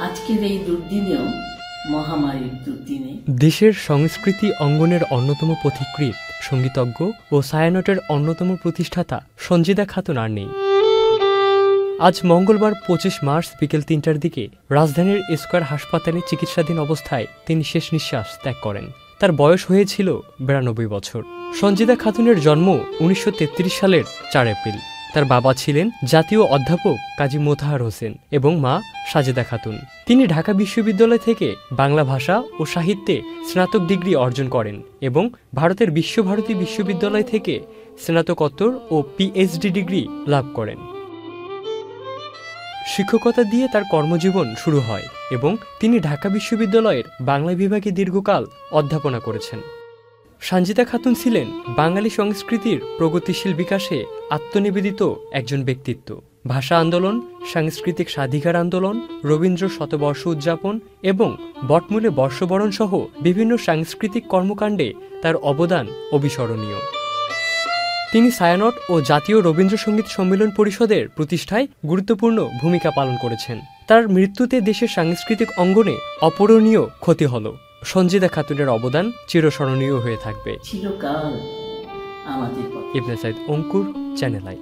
আজকের এই দুর্দিনেও, মহামারীর দুর্দিনে, দেশের সংস্কৃতি অঙ্গনের অন্যতম পথিকৃৎ সঙ্গীতজ্ঞ ও ছায়ানটের অন্যতম প্রতিষ্ঠাতা সঞ্জিদা খাতুন আর নেই। আজ মঙ্গলবার 25 মার্চ বিকেল 3টার দিকে রাজধানীর স্কয়ার হাসপাতালে চিকিৎসাধীন অবস্থায় তিনি শেষ নিঃশ্বাস ত্যাগ করেন। তার বয়স হয়েছিল 92 বছর। সঞ্জিদা খাতুনের জন্ম 1933 সালের 4 এপ্রিল। তার বাবা ছিলেন জাতীয় অধ্যাপক কাজী মোতাহার হোসেন এবং মা সাজেদা খাতুন। তিনি ঢাকা বিশ্ববিদ্যালয় থেকে বাংলা ভাষা ও সাহিত্যে স্নাতক ডিগ্রি অর্জন করেন এবং ভারতের বিশ্বভারতী বিশ্ববিদ্যালয় থেকে স্নাতকোত্তর ও পিএইচডি ডিগ্রি লাভ করেন। শিক্ষকতা দিয়ে তার কর্মজীবন শুরু হয় এবং তিনি ঢাকা বিশ্ববিদ্যালয়ের বাংলা বিভাগে দীর্ঘকাল অধ্যাপনা করেছেন। সঞ্জিদা খাতুন ছিলেন বাঙালি সংস্কৃতির প্রগতিশীল বিকাশে আত্মনিবেদিত একজন ব্যক্তিত্ব। ভাষা আন্দোলন, সাংস্কৃতিক স্বাধিকার আন্দোলন, রবীন্দ্র শতবর্ষ উদযাপন এবং বটমূলে বর্ষবরণ সহ বিভিন্ন সাংস্কৃতিক কর্মকাণ্ডে তার অবদান অবিস্মরণীয়। তিনি ছায়ানট ও জাতীয় রবীন্দ্রসঙ্গীত সম্মেলন পরিষদের প্রতিষ্ঠায় গুরুত্বপূর্ণ ভূমিকা পালন করেছেন। তার মৃত্যুতে দেশের সাংস্কৃতিক অঙ্গনে অপূরণীয় ক্ষতি হল। সঞ্জিদা খাতুনের অবদান চিরস্মরণীয় হয়ে থাকবে। চিরকাল আমাদের ইবনে সাইদ অঙ্কুর, চ্যানেল আই।